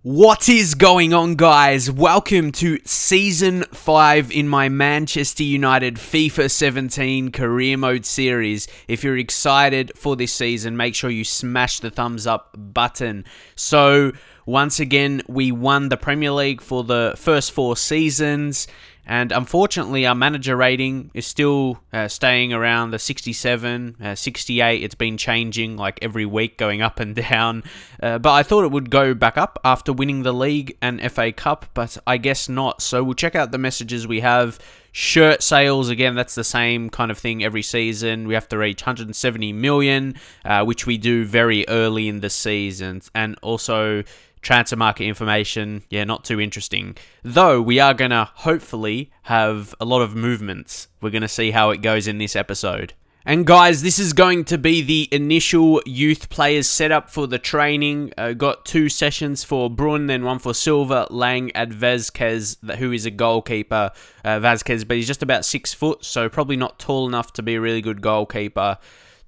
What is going on, guys? Welcome to Season 5 in my Manchester United FIFA 17 Career Mode series. If you're excited for this season, make sure you smash the thumbs up button. So, once again, we won the Premier League for the first 4 seasons. And unfortunately, our manager rating is still staying around the 67, 68. It's been changing like every week, going up and down. But I thought it would go back up after winning the league and FA Cup, but I guess not. So we'll check out the messages we have. Shirt sales, again, that's the same kind of thing every season. We have to reach 170 million, which we do very early in the season. And also transfer market information, yeah, not too interesting. Though we are going to hopefully have a lot of movements. We're going to see how it goes in this episode. And guys, this is going to be the initial youth players setup for the training. Got 2 sessions for Brun, then 1 for Silva, Lang, and Vazquez, who is a goalkeeper. Vazquez, but he's just about 6 foot, so probably not tall enough to be a really good goalkeeper.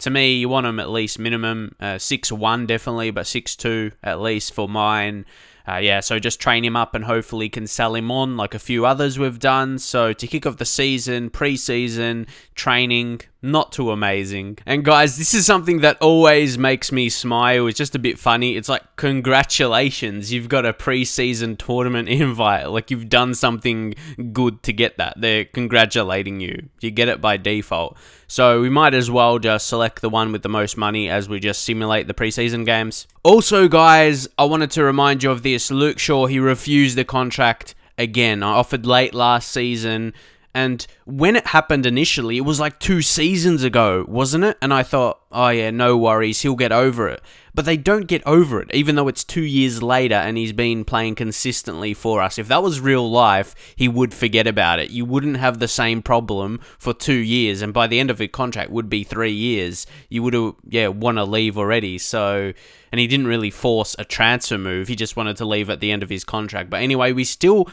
To me, you want him at least minimum 6'1", definitely, but 6'2" at least for mine. Yeah, so just train him up and hopefully can sell him on like a few others we've done. So to kick off the season, pre-season, training, not too amazing. And guys, this is something that always makes me smile. It's just a bit funny. It's like, congratulations, you've got a pre-season tournament invite. Like, you've done something good to get that. They're congratulating you. You get it by default. So we might as well just select the one with the most money as we just simulate the pre-season games. Also, guys, I wanted to remind you of this. Luke Shaw, he refused the contract again. I offered late last season, and when it happened initially, it was like 2 seasons ago, wasn't it? And I thought, oh yeah, no worries, he'll get over it. But they don't get over it, even though it's 2 years later and he's been playing consistently for us. If that was real life, he would forget about it. You wouldn't have the same problem for 2 years, and by the end of the contract would be 3 years. You would have, yeah, want to leave already. So, and he didn't really force a transfer move. He just wanted to leave at the end of his contract. But anyway, we still,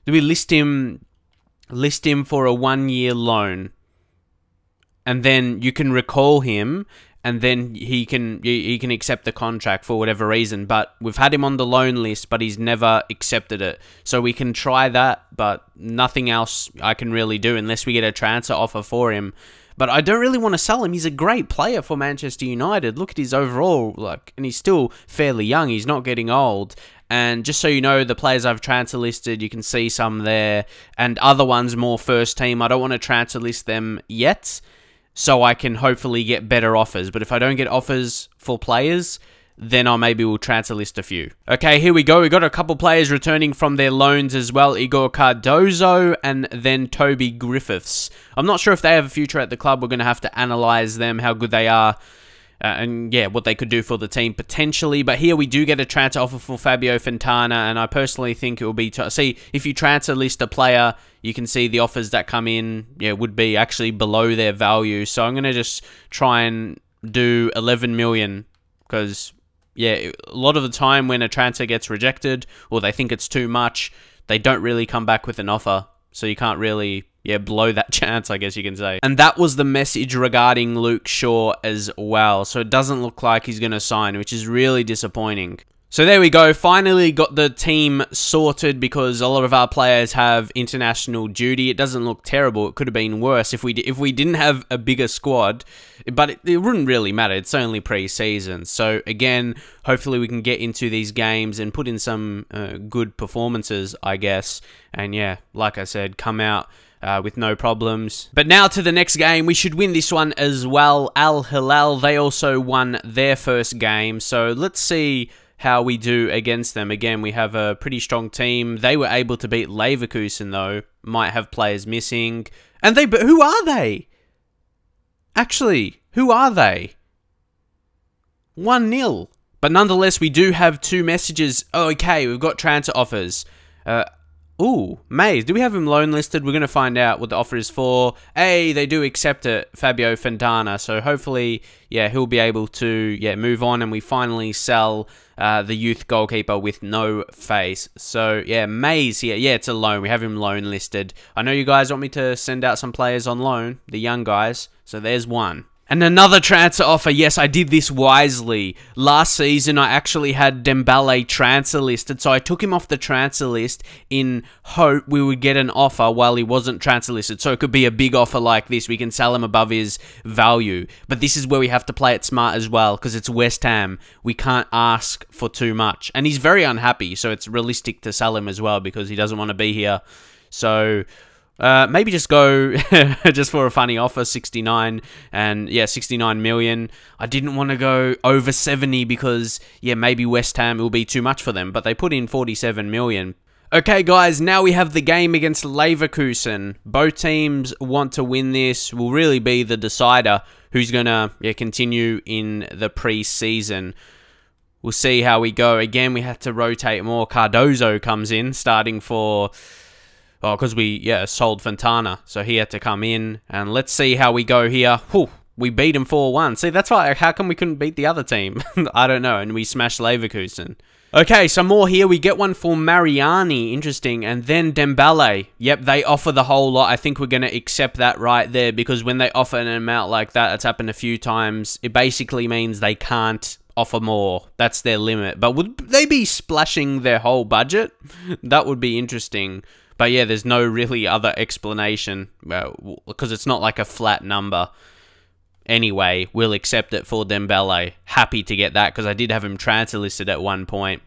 do we list him for a 1-year loan, and then you can recall him, and then he can accept the contract for whatever reason. But we've had him on the loan list, but he's never accepted it. So we can try that, but nothing else I can really do unless we get a transfer offer for him. But I don't really want to sell him. He's a great player for Manchester United. Look at his overall, and he's still fairly young. He's not getting old. And just so you know, the players I've transfer listed, you can see some there. And other ones more first team. I don't want to transfer list them yet, so I can hopefully get better offers. But if I don't get offers for players, then maybe we'll transfer list a few. Okay, here we go. We got a couple players returning from their loans as well. Igor Cardozo and then Toby Griffiths. I'm not sure if they have a future at the club. We're going to have to analyze them, how good they are. And yeah, what they could do for the team potentially. But here we do get a transfer offer for Fabio Fontana, and I personally think it will be see, if you transfer list a player, you can see the offers that come in, yeah, would be actually below their value. So I'm going to just try and do 11 million, because yeah, a lot of the time when a transfer gets rejected or they think it's too much, they don't really come back with an offer. So you can't really, yeah, blow that chance, I guess you can say. And that was the message regarding Luke Shaw as well. So it doesn't look like he's going to sign, which is really disappointing. So there we go. Finally got the team sorted, because a lot of our players have international duty. It doesn't look terrible. It could have been worse if we didn't have a bigger squad. But it wouldn't really matter. It's only pre-season. So again, hopefully we can get into these games and put in some good performances, I guess. And yeah, like I said, come out with no problems. But now to the next game. We should win this one as well. Al Hilal, they also won their first game. So let's see how we do against them. Again, we have a pretty strong team. They were able to beat Leverkusen, though. Might have players missing. And but who are they? Actually, who are they? 1-0. But nonetheless, we do have 2 messages. Oh, okay, we've got transfer offers. Ooh, Mays. Do we have him loan listed? We're going to find out what the offer is for. Hey, they do accept it, Fabio Fontana. So hopefully, yeah, he'll be able to, yeah, move on, and we finally sell the youth goalkeeper with no face. So, yeah, Mays here. Yeah, it's a loan. We have him loan listed. I know you guys want me to send out some players on loan, the young guys. So there's one. And another transfer offer. Yes, I did this wisely. Last season, I actually had Dembele transfer listed, so I took him off the transfer list in hope we would get an offer while he wasn't transfer listed. So it could be a big offer like this. We can sell him above his value. But this is where we have to play it smart as well, because it's West Ham. We can't ask for too much. And he's very unhappy, so it's realistic to sell him as well, because he doesn't want to be here. So maybe just go just for a funny offer, 69, and yeah, 69 million. I didn't want to go over 70 because, yeah, maybe West Ham will be too much for them, but they put in 47 million. Okay, guys, now we have the game against Leverkusen. Both teams want to win this. Will really be the decider who's going to continue in the pre-season. We'll see how we go. Again, we have to rotate more. Cardozo comes in, starting for... Oh, because we, sold Fontana. So he had to come in. And let's see how we go here. Whew, we beat him 4-1. See, that's why. How come we couldn't beat the other team? I don't know. And we smashed Leverkusen. Okay, some more here. We get one for Mariani. Interesting. And then Dembele. Yep, they offer the whole lot. I think we're going to accept that right there. Because when they offer an amount like that, it's happened a few times. It basically means they can't offer more. That's their limit. But would they be splashing their whole budget? That would be interesting. But yeah, there's no really other explanation, because it's not like a flat number. Anyway, we'll accept it for Dembele. Happy to get that, because I did have him transfer listed at one point.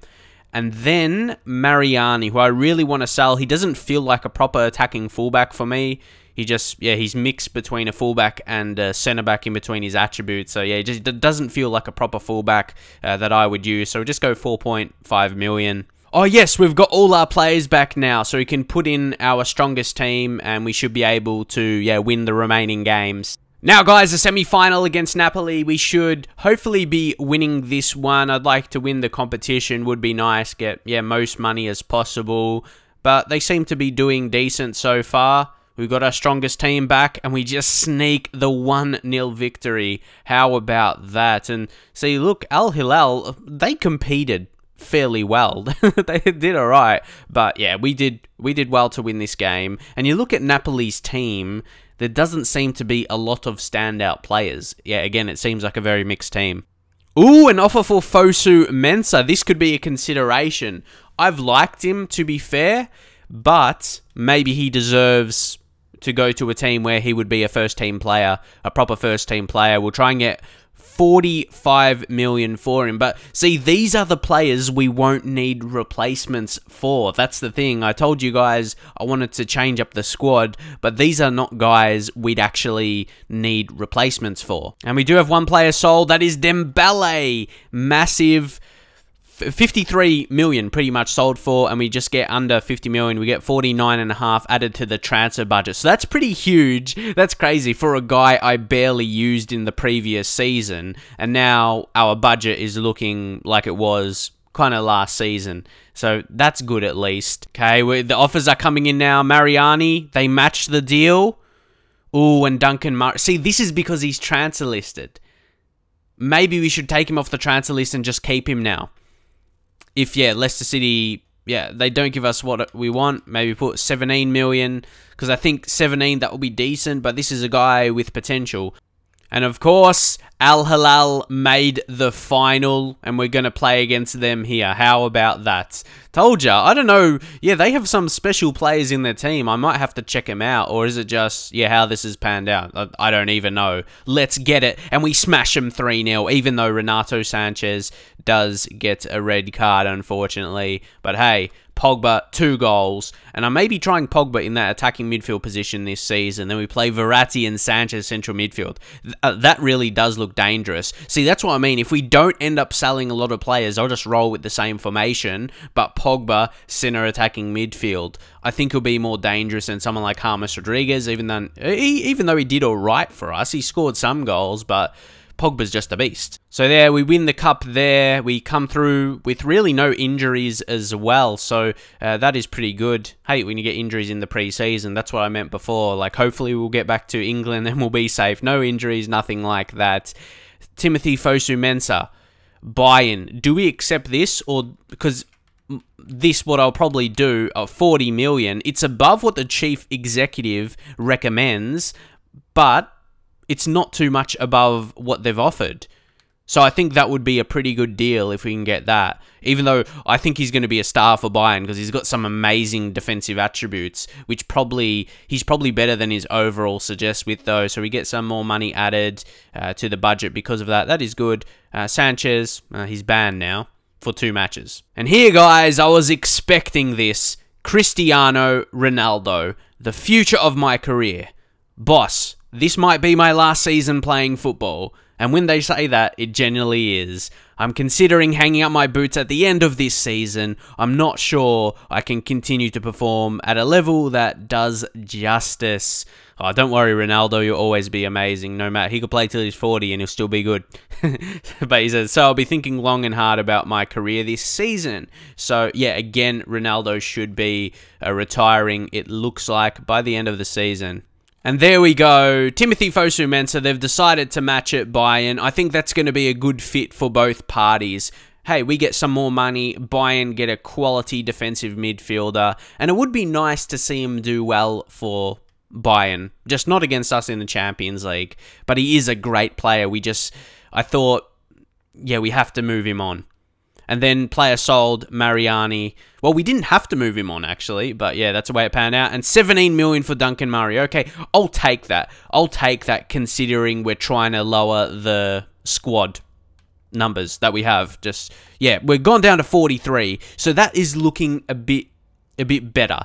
And then Mariani, who I really want to sell. He doesn't feel like a proper attacking fullback for me. He just, he's mixed between a fullback and a centre-back in between his attributes. So yeah, it just doesn't feel like a proper fullback that I would use. So we'll just go 4.5 million. Oh yes, we've got all our players back now, so we can put in our strongest team, and we should be able to, win the remaining games. Now guys, the semi-final against Napoli, we should hopefully be winning this one. I'd like to win the competition, would be nice, get, most money as possible, but they seem to be doing decent so far. We've got our strongest team back, and we just sneak the 1-0 victory. How about that? And see, look, Al Hilal, they competed fairly well. They did all right, but yeah, we did well to win this game. And you look at Napoli's team, there doesn't seem to be a lot of standout players. Yeah, again, it seems like a very mixed team. Ooh, an offer for Fosu Mensah. This could be a consideration. I've liked him, to be fair, but maybe he deserves to go to a team where he would be a first-team player, a proper first-team player. We'll try and get 45 million for him. But see, these are the players we won't need replacements for. That's the thing. I told you guys I wanted to change up the squad, but these are not guys we'd actually need replacements for. And we do have one player sold. That is Dembele. Massive 53 million pretty much sold for, and we just get under 50 million. We get 49.5 added to the transfer budget. So that's pretty huge. That's crazy for a guy I barely used in the previous season. And now our budget is looking like it was kind of last season. So that's good at least. Okay, the offers are coming in now. Mariani, they match the deal. Ooh, and Duncan Murray. See, this is because he's transfer listed. Maybe we should take him off the transfer list and just keep him now. If, Leicester City, they don't give us what we want, maybe put 17 million, because I think 17, that will be decent, but this is a guy with potential. And of course, Al Hilal made the final, and we're going to play against them here. How about that? Told ya. I don't know. Yeah, they have some special players in their team. I might have to check them out. Or is it just, how this has panned out? I don't even know. Let's get it. And we smash them 3-0, even though Renato Sanchez does get a red card, unfortunately. But hey, Pogba, 2 goals. And I may be trying Pogba in that attacking midfield position this season. Then we play Verratti and Sanchez central midfield. That really does look dangerous. See, that's what I mean. If we don't end up selling a lot of players, I'll just roll with the same formation. But Pogba, center attacking midfield. I think he'll be more dangerous than someone like James Rodriguez, even though he did all right for us. He scored some goals, but Pogba's just a beast. So there, we win the cup there. We come through with really no injuries as well. So that is pretty good. Hate when you get injuries in the pre-season. That's what I meant before. Like, hopefully we'll get back to England and we'll be safe. No injuries, nothing like that. Timothy Fosu Mensah, buy-in. Do we accept this? Or because this, what I'll probably do, 40 million. It's above what the chief executive recommends, but it's not too much above what they've offered. So I think that would be a pretty good deal if we can get that. Even though I think he's going to be a star for Bayern because he's got some amazing defensive attributes, which he's probably better than his overall suggests with those. So we get some more money added to the budget because of that. That is good. Sanchez, he's banned now for 2 matches. And here, guys, I was expecting this. Cristiano Ronaldo, the future of my career. Boss, this might be my last season playing football. And when they say that, it genuinely is. I'm considering hanging up my boots at the end of this season. I'm not sure I can continue to perform at a level that does justice. Oh, don't worry, Ronaldo, you'll always be amazing. No matter, he could play till he's 40 and he'll still be good. But he says, so I'll be thinking long and hard about my career this season. So yeah, again, Ronaldo should be retiring, it looks like, by the end of the season. And there we go, Timothy Fosu-Mensah, they've decided to match it Bayern. I think that's going to be a good fit for both parties. Hey, we get some more money, Bayern get a quality defensive midfielder, and it would be nice to see him do well for Bayern. Just not against us in the Champions League, but he is a great player. I thought, yeah, we have to move him on. And then player sold, Mariani. Well, we didn't have to move him on, actually. But yeah, that's the way it panned out. And 17 million for Duncan Murray. Okay, I'll take that. I'll take that considering we're trying to lower the squad numbers that we have. Just, yeah, we've gone down to 43. So that is looking a bit better.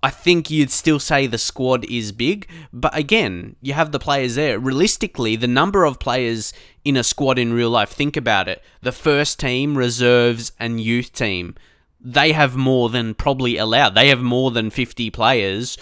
I think you'd still say the squad is big, but again, you have the players there. Realistically, the number of players in a squad in real life, think about it. The first team, reserves, and youth team, they have more than probably allowed. They have more than 50 players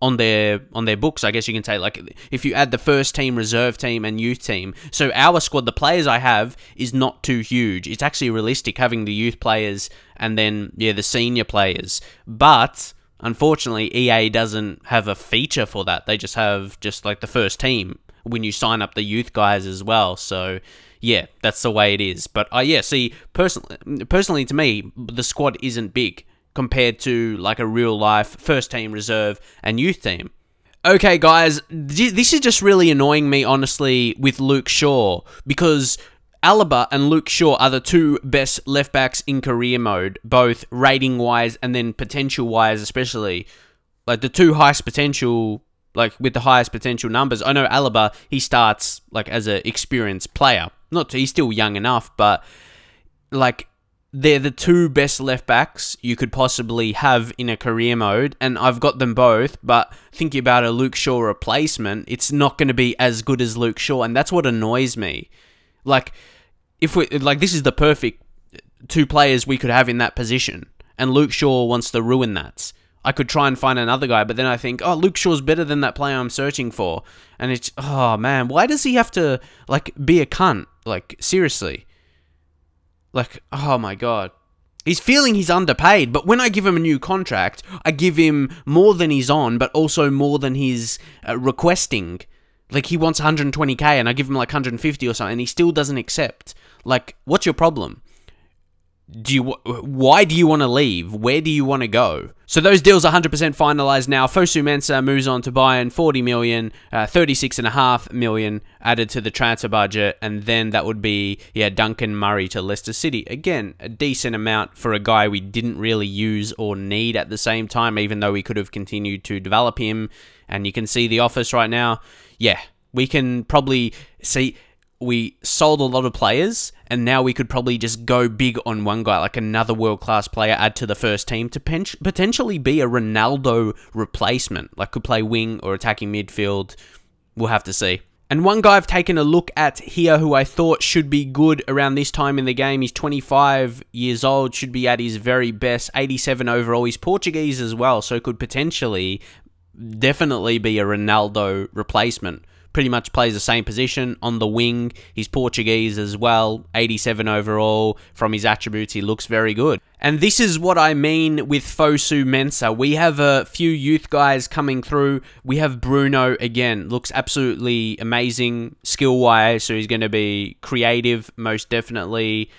on their books, I guess you can say. Like, if you add the first team, reserve team, and youth team. So our squad, the players I have, is not too huge. It's actually realistic having the youth players and then, yeah, the senior players. But unfortunately, EA doesn't have a feature for that. They just have like the first team when you sign up the youth guys as well. So yeah, that's the way it is. But yeah, see, personally to me, the squad isn't big compared to like a real life first team, reserve, and youth team. Okay, guys, this is just really annoying me, honestly, with Luke Shaw, because Alaba and Luke Shaw are the 2 best left-backs in career mode, both rating-wise and then potential-wise especially. Like, the 2 highest potential, like, with the highest potential numbers. I know Alaba, he starts, like, as an experienced player. He's still young enough, but, like, they're the 2 best left-backs you could possibly have in a career mode, and I've got them both, but thinking about a Luke Shaw replacement, it's not going to be as good as Luke Shaw, and that's what annoys me. Like, this is the perfect 2 players we could have in that position, and Luke Shaw wants to ruin that. I could try and find another guy, but then I think, oh, Luke Shaw's better than that player I'm searching for, and it's, oh man, why does he have to, like, be a cunt? Like, seriously. Like, oh my god. He's feeling he's underpaid, but when I give him a new contract, I give him more than he's on, but also more than he's requesting. Like, he wants 120k and I give him like 150 or something and he still doesn't accept. Like, what's your problem? Why do you want to leave? Where do you want to go? So those deals are 100% finalized now. Fosu-Mensah moves on to Bayern, 40 million, 36.5 million added to the transfer budget, and then that would be, yeah, Duncan Murray to Leicester City. Again, a decent amount for a guy we didn't really use or need at the same time, even though we could have continued to develop him. And you can see the office right now. Yeah, we can probably see we sold a lot of players, and now we could probably just go big on one guy, like another world-class player, add to the first team to potentially be a Ronaldo replacement, like could play wing or attacking midfield. We'll have to see. And one guy I've taken a look at here who I thought should be good around this time in the game, he's 25 years old, should be at his very best, 87 overall. He's Portuguese as well, so could potentially definitely be a Ronaldo replacement. Pretty much plays the same position on the wing. He's Portuguese as well, 87 overall. From his attributes, he looks very good. And this is what I mean with Fosu-Mensah. We have a few youth guys coming through. We have Bruno again, looks absolutely amazing skill-wise, so he's going to be creative, most definitely.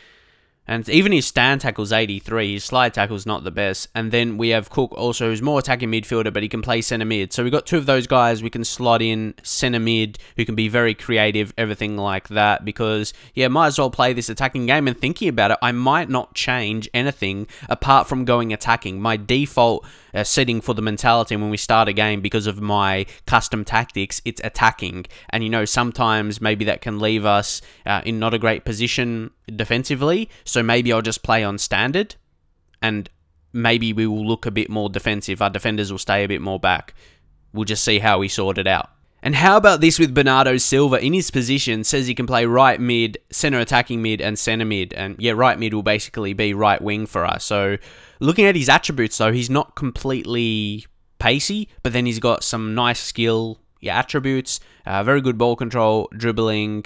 And even his stand tackle's 83, his slide tackle's not the best. And then we have Cook also, who's more attacking midfielder, but he can play centre mid. So we've got two of those guys we can slot in centre mid, who can be very creative, everything like that. Because, yeah, might as well play this attacking game. And thinking about it, I might not change anything apart from going attacking. My default setting for the mentality when we start a game, because of my custom tactics, it's attacking. And, you know, sometimes maybe that can leave us in not a great position defensively. So maybe I'll just play on standard, and maybe we will look a bit more defensive. Our defenders will stay a bit more back. We'll just see how we sort it out. And how about this with Bernardo Silva? In his position, says he can play right mid, centre attacking mid, and centre mid. And yeah, right mid will basically be right wing for us. So looking at his attributes though, he's not completely pacey, but then he's got some nice skill attributes, very good ball control, dribbling,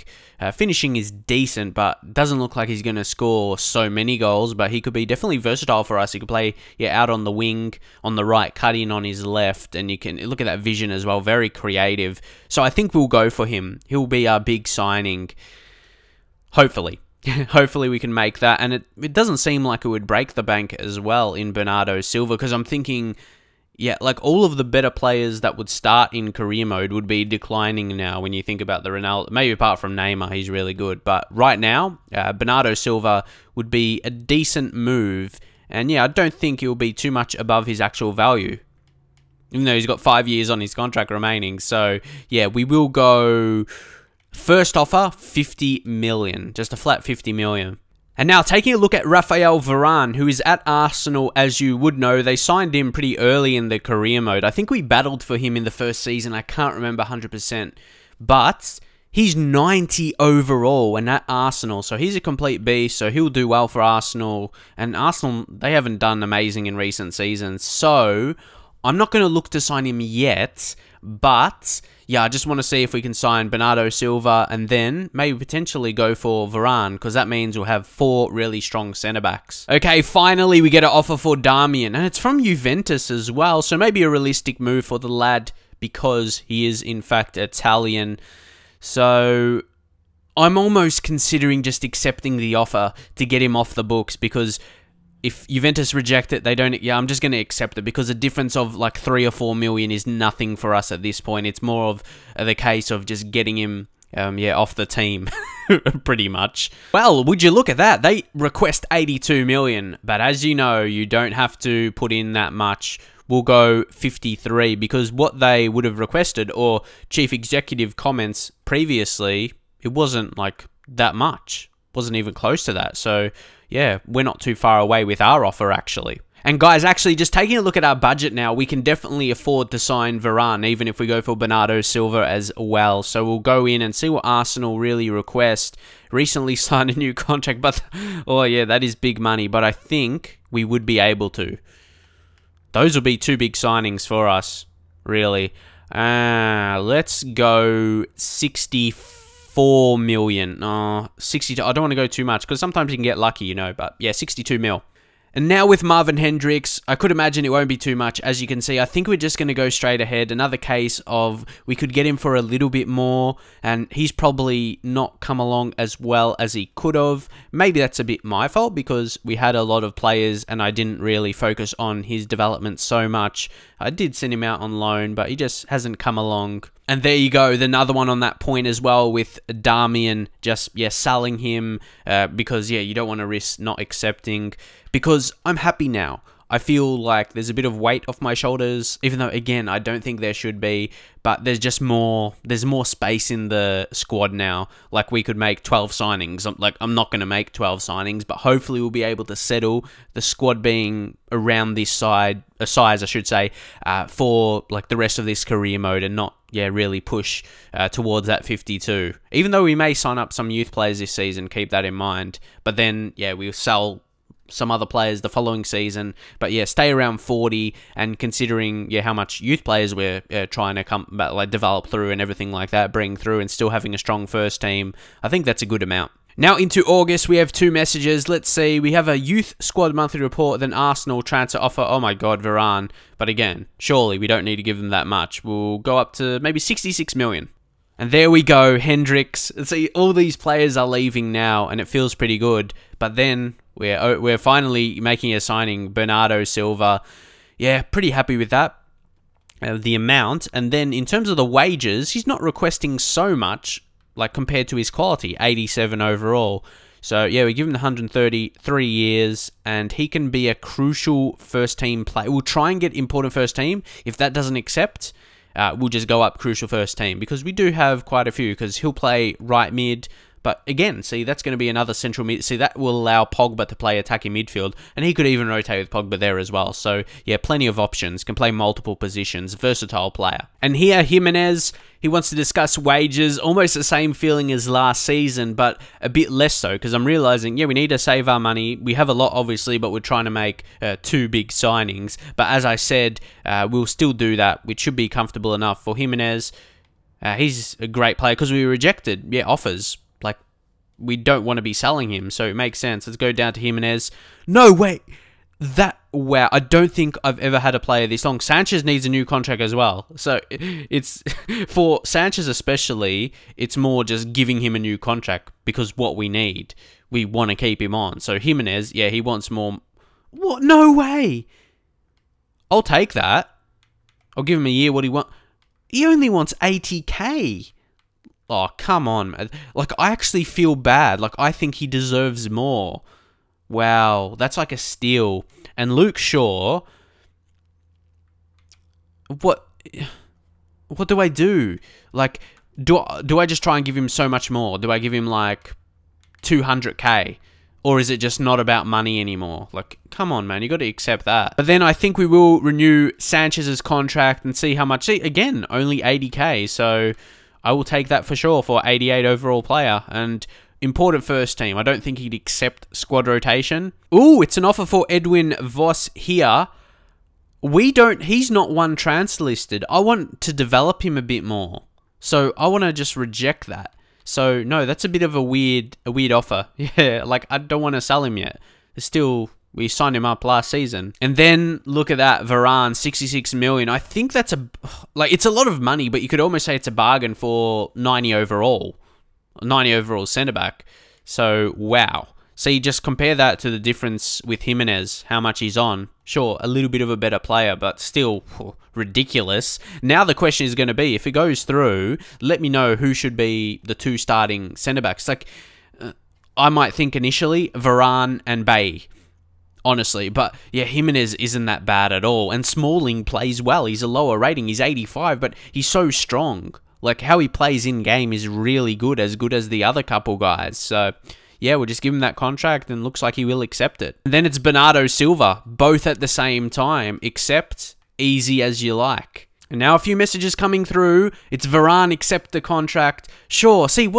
finishing is decent, but doesn't look like he's going to score so many goals, but he could be definitely versatile for us. He could play out on the wing, on the right, cut in on his left, and you can look at that vision as well, very creative. So I think we'll go for him. He'll be our big signing, hopefully. Hopefully we can make that, and it doesn't seem like it would break the bank as well in Bernardo Silva, because I'm thinking, yeah, like all of the better players that would start in career mode would be declining now when you think about the Ronaldo. Maybe apart from Neymar, he's really good. But right now, Bernardo Silva would be a decent move. And yeah, I don't think he'll be too much above his actual value, even though he's got 5 years on his contract remaining. So yeah, we will go first offer, 50 million. Just a flat 50 million. And now taking a look at Raphael Varane, who is at Arsenal, as you would know. They signed him pretty early in the career mode. I think we battled for him in the first season. I can't remember 100%. But he's 90 overall and at Arsenal. So he's a complete beast. So he'll do well for Arsenal. And Arsenal, they haven't done amazing in recent seasons. So I'm not going to look to sign him yet. But yeah, I just want to see if we can sign Bernardo Silva and then maybe potentially go for Varane, because that means we'll have 4 really strong centre-backs. Okay, finally we get an offer for Darmian, and it's from Juventus as well, so maybe a realistic move for the lad because he is in fact Italian. So I'm almost considering just accepting the offer to get him off the books, because if Juventus reject it, they don't... Yeah, I'm just going to accept it, because a difference of like 3 or 4 million is nothing for us at this point. It's more of the case of just getting him, off the team, pretty much. Well, would you look at that? They request 82 million, but as you know, you don't have to put in that much. We'll go 53, because what they would have requested, or chief executive comments previously, it wasn't like that much. Wasn't even close to that. So yeah, we're not too far away with our offer, actually. And guys, actually, just taking a look at our budget now, we can definitely afford to sign Varane, even if we go for Bernardo Silva as well. So we'll go in and see what Arsenal really request. Recently signed a new contract, but oh yeah, that is big money. But I think we would be able to. Those will be 2 big signings for us, really. Let's go 64 million. 62. I don't want to go too much, because sometimes you can get lucky, you know. But yeah, 62 mil. And now with Marvin Hendricks, I could imagine it won't be too much. As you can see, I think we're just going to go straight ahead. Another case of we could get him for a little bit more, and he's probably not come along as well as he could have. Maybe that's a bit my fault, because we had a lot of players and I didn't really focus on his development so much. I did send him out on loan, but he just hasn't come along. And there you go, another one on that point as well with Darmian, just, selling him because, you don't want to risk not accepting, because I'm happy now. I feel like there's a bit of weight off my shoulders, even though, again, I don't think there should be, but there's just more space in the squad now. Like, we could make 12 signings. I'm not going to make 12 signings, but hopefully we'll be able to settle the squad being around this size, I should say, for, like, the rest of this career mode, and not, really push towards that 52. Even though we may sign up some youth players this season, keep that in mind. But then, we'll sell some other players the following season, but stay around 40, and considering how much youth players we're trying to develop through and everything like that, bring through, and still having a strong first team, I think that's a good amount. Now into August, we have 2 messages. Let's see, we have a youth squad monthly report, then Arsenal transfer offer. Oh my god, Varane. But again, surely we don't need to give them that much. We'll go up to maybe 66 million. And there we go, Hendricks. See, all these players are leaving now, and it feels pretty good. But then we're finally making a signing, Bernardo Silva. Yeah, pretty happy with that. The amount. And then in terms of the wages, he's not requesting so much, like compared to his quality, 87 overall. So yeah, we give him the 133 years, and he can be a crucial first team player. We'll try and get important first team. If that doesn't accept, we'll just go up crucial first team, because we do have quite a few, because he'll play right mid. But again, see, that's going to be another central mid. See, that will allow Pogba to play attacking midfield, and he could even rotate with Pogba there as well. So yeah, plenty of options. Can play multiple positions. Versatile player. And here, Jimenez, he wants to discuss wages. Almost the same feeling as last season, but a bit less so, because I'm realizing, yeah, we need to save our money. We have a lot, obviously, but we're trying to make 2 big signings. But as I said, we'll still do that, which should be comfortable enough for Jimenez. He's a great player, because we rejected, offers. Like, we don't want to be selling him, so it makes sense. Let's go down to Jimenez. No, wait. Wow, I don't think I've ever had a player this long. Sanchez needs a new contract as well. So, it's, for Sanchez especially, it's more just giving him a new contract, because what we need, we want to keep him on. So, Jimenez, yeah, he wants more. What? No way. I'll take that. I'll give him a year what he wants. He only wants 80k. Oh, come on, man. Like, I actually feel bad. Like, I think he deserves more. Wow, that's like a steal. And Luke Shaw... What do I do? Like, do I just try and give him so much more? Do I give him, like, 200k? Or is it just not about money anymore? Like, come on, man. You got to accept that. But then I think we will renew Sanchez's contract and see how much... See, again, only 80k, so... I will take that for sure for 88 overall player. And important first team. I don't think he'd accept squad rotation. Ooh, it's an offer for Edwin Voss here. He's not one transfer listed. I want to develop him a bit more. So I want to just reject that. So no, that's a bit of a weird offer. Yeah, like I don't want to sell him yet. We signed him up last season. And then, look at that, Varane, 66 million. I think that's it's a lot of money, but you could almost say it's a bargain for 90 overall. 90 overall centre-back. So, wow. So you just compare that to the difference with Jimenez, how much he's on. Sure, a little bit of a better player, but still ridiculous. Now the question is going to be, if it goes through, let me know who should be the 2 starting centre-backs. Like, I might think initially, Varane and Bay. Honestly, but yeah, Jimenez isn't that bad at all. And Smalling plays well. He's a lower rating. He's 85, but he's so strong. Like, how he plays in-game is really good as the other couple guys. So, yeah, we'll just give him that contract, and looks like he will accept it. And then it's Bernardo Silva, both at the same time. Accept, easy as you like. And now a few messages coming through. It's Varane, accept the contract. Sure, see,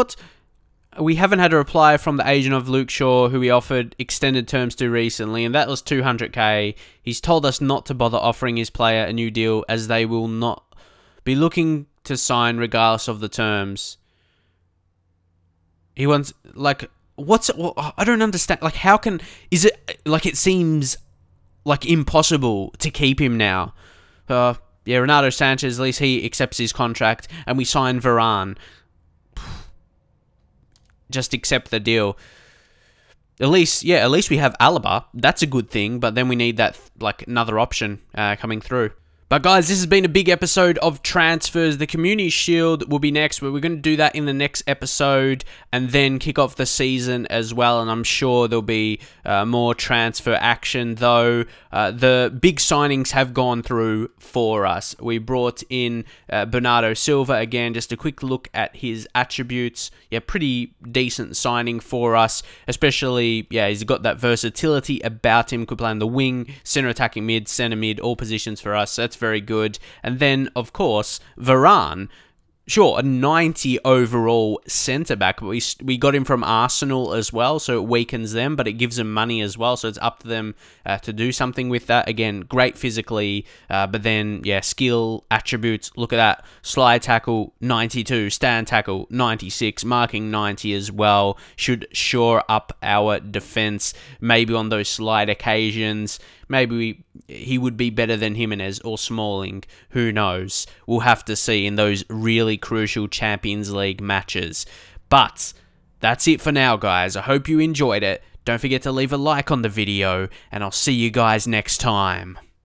we haven't had a reply from the agent of Luke Shaw, who we offered extended terms to recently, and that was 200k. He's told us not to bother offering his player a new deal, as they will not be looking to sign regardless of the terms. He wants, like, I don't understand. Like, how can, is it, like, it seems, like, impossible to keep him now. Yeah, Renato Sanchez, at least he accepts his contract, and we sign Varane. Just accept the deal. At least we have Alaba. That's a good thing, but then we need that, like, another option coming through. But guys, this has been a big episode of transfers. The Community Shield will be next, but we're going to do that in the next episode and then kick off the season as well. And I'm sure there'll be more transfer action, though. The big signings have gone through for us. We brought in Bernardo Silva again. Just a quick look at his attributes. Yeah, pretty decent signing for us, especially, yeah, he's got that versatility about him. Could play on the wing, center attacking mid, center mid, all positions for us. So that's very good. And then, of course, Varane. Sure, a 90 overall centre-back, but we got him from Arsenal as well, so it weakens them, but it gives them money as well, so it's up to them to do something with that. Again, great physically, but then, yeah, skill, attributes, look at that. Slide tackle, 92. Stand tackle, 96. Marking, 90 as well. Should shore up our defence, maybe on those slide occasions. Maybe he would be better than Jimenez or Smalling. Who knows? We'll have to see in those really crucial Champions League matches. But that's it for now, guys. I hope you enjoyed it. Don't forget to leave a like on the video, and I'll see you guys next time.